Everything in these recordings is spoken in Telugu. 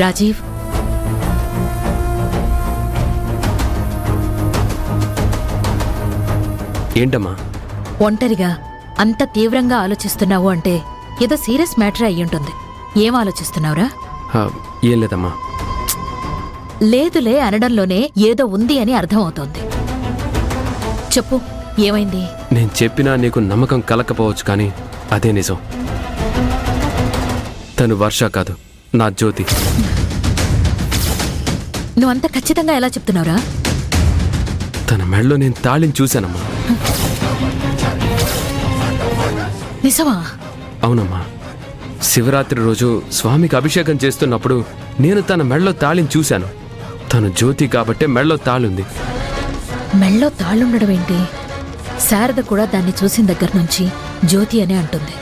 రాజీవ్, ఏంటమ్మా? ఒంటరిగా అంత తీవ్రంగా ఆలోచిస్తున్నావు అంటే ఏదో సీరియస్ మ్యాటర్ అయ్యుంటుంది. ఏం ఆలోచిస్తున్నావురా? ఏం లేదమ్మా. లేదులే అనడంలోనే ఏదో ఉంది అని అర్థమవుతోంది. చెప్పు, ఏమైంది? నేను చెప్పినా నీకు నమ్మకం కలకపోవచ్చు, కానీ అదే నిజం. తను వర్ష కాదు, నా జ్యోతి. నువ్వంత ఖచ్చితంగా ఎలా చెప్తున్నావురా? తన మెడలో నేను తాళిని చూశానమ్మా. నిజమా? అవునమ్మా. శివరాత్రి రోజు స్వామికి అభిషేకం చేస్తున్నప్పుడు నేను తన మెడలో తాళిని చూశాను. తను జ్యోతి కాబట్టే మెడలో తాళుంది. మెళ్ళో తాళ్ళుండడం ఏంటి? శారద కూడా దాన్ని చూసిన దగ్గర నుంచి జ్యోతి అనే అంటుంది.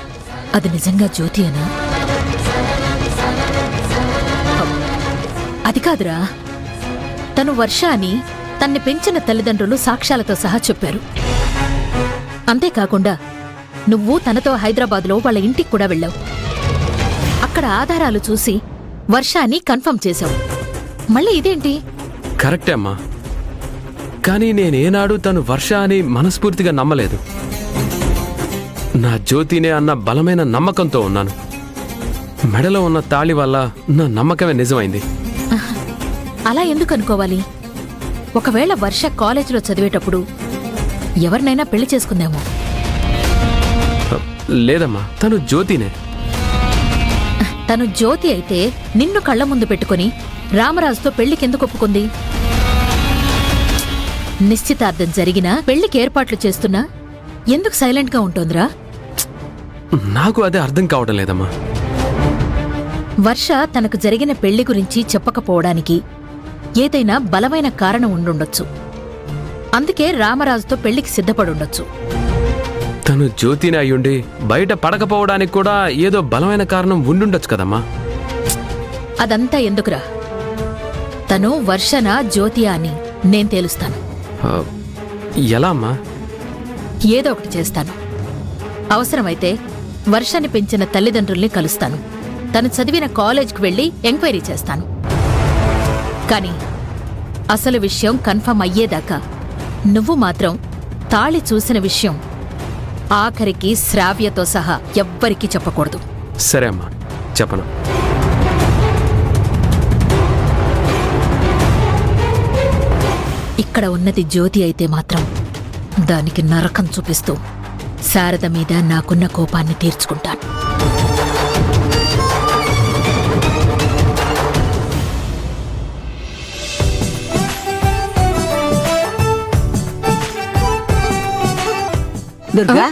అది నిజంగా జ్యోతి అనా? అది కాదురా, తను వర్ష అని తన్ని పెంచిన తల్లిదండ్రులు సాక్ష్యాలతో సహా చెప్పారు. అంతేకాకుండా నువ్వు తనతో హైదరాబాద్లో వాళ్ళ ఇంటికి కూడా వెళ్ళావు. అక్కడ ఆధారాలు చూసి వర్ష అని కన్ఫర్మ్ చేశావు. మళ్ళీ ఇదేంటి? కరెక్టే అమ్మా, కానీ నేనేనాడు తను వర్ష అని మనస్ఫూర్తిగా నమ్మలేదు. నా జ్యోతినే అన్న బలమైన నమ్మకంతో ఉన్నాను. మెడలో ఉన్న తాళి వల్ల నా నమ్మకమే నిజమైంది. అలా ఎందుకు అనుకోవాలి? ఒకవేళ వర్ష కాలేజీలో చదివేటప్పుడు ఎవరినైనా పెళ్లి చేసుకుందేమో. లేదమ్మా, తను జ్యోతినే. తను జ్యోతి అయితే నిన్ను కళ్ల ముందు పెట్టుకుని రామరాజుతో పెళ్లికెందుకు ఒప్పుకుంది? నిశ్చితార్థం జరిగినా పెళ్లికి ఏర్పాట్లు చేస్తున్నా ఎందుకు సైలెంట్గా ఉంటోందిరా? నాకు అదే అర్థం కావడం లేదమ్మా. వర్ష తనకు జరిగిన పెళ్లి గురించి చెప్పకపోవడానికి ఏదైనా బలమైన కారణం ఉండుండొచ్చు. అందుకే రామరాజుతో పెళ్లికి సిద్ధపడుండొచ్చు. తను జ్యోతిని అయ్యుండి బయట పడకపోవడానికి కూడా ఏదో బలమైన కారణం ఉండుండొచ్చు కదమ్మా. అదంతా ఎందుకురా? తను వర్షనా జ్యోతియా అని నేను తేలుస్తాను. ఎలా అమ్మా? ఏదో ఒకటి చేస్తాను. అవసరమైతే వర్షని పెంచిన తల్లిదండ్రుల్ని కలుస్తాను. తను చదివిన కాలేజ్కి వెళ్లి ఎంక్వైరీ చేస్తాను. కానీ అసలు విషయం కన్ఫర్మ్ అయ్యేదాకా నువ్వు మాత్రం తాళి చూసిన విషయం ఆఖరికి శ్రావ్యతో సహా ఎవ్వరికీ చెప్పకూడదు. సరే అమ్మా, చెప్పను. ఇక్కడ ఉన్నది జ్యోతి అయితే మాత్రం దానికి నరకం చూపిస్తూ శారద మీద నాకున్న కోపాన్ని తీర్చుకుంటాను. దుర్గా,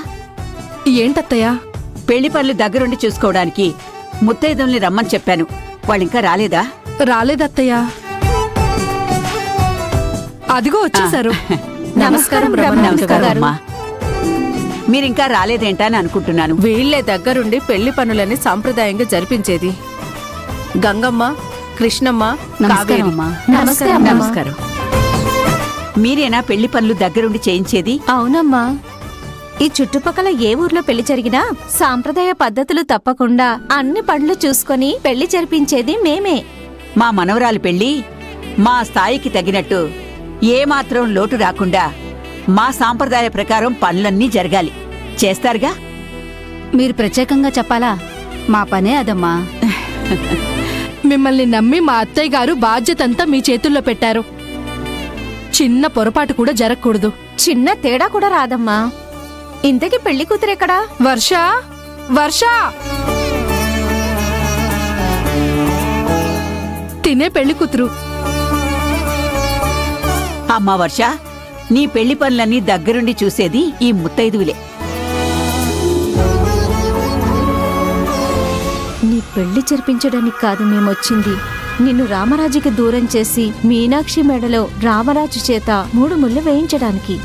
ఏంటత్తయ్యా? పెళ్లి పనులు దగ్గరుండి చూసుకోవడానికి ముత్తైదుల్ని రమ్మని చెప్పాను. వాళ్ళింకా రాలేదా? రాలేదత్తయ్యా. అదిగో వచ్చేశారు. నమస్కారం. నమస్కారం అమ్మా. మీరింకా రాలేదేంటా అని అనుకుంటున్నాను. వీళ్లే దగ్గరుండి పెళ్లి పనులని సాంప్రదాయంగా జరిపించేది. గంగమ్మ, కృష్ణమ్మ, నమస్కారం అమ్మా. నమస్కారం. మీరేనా పెళ్లి పనులు దగ్గరుండి చేయించేది? అవునమ్మా. ఈ చుట్టుపక్కల ఏ ఊర్లో పెళ్లి జరిగినా సాంప్రదాయ పద్ధతులు తప్పకుండా అన్ని పనులు చూసుకొని పెళ్లి జరిపించేది మేమే. మా మనవరాలి పెళ్లి మా స్థాయికి తగినట్టు ఏమాత్రం లోటు రాకుండా మా సాంప్రదాయ ప్రకారం పనులన్నీ జరగాలి. చేస్తారుగా? మీరు ప్రత్యేకంగా చెప్పాలా? మా పనే అదమ్మా. మిమ్మల్ని నమ్మి మా అత్తయ్య గారు బాధ్యతంతా మీ చేతుల్లో పెట్టారు. చిన్న పొరపాటు కూడా జరగకూడదు. చిన్న తేడా కూడా రాదమ్మా. ఇంతకీ పెళ్లి కూతురెక్కడా? వర్ష, వర్ష, తినే పెళ్లి కూతురు. అమ్మా వర్ష, నీ పెళ్లి పనులన్నీ దగ్గరుండి చూసేది ఈ ముత్తైదువులే. నీ పెళ్లి జరిపించడానికి కాదు మేమొచ్చింది. నిన్ను రామరాజుకి దూరం చేసి మీనాక్షి మెడలో రామరాజు చేత 3 ముళ్ళు వేయించడానికి.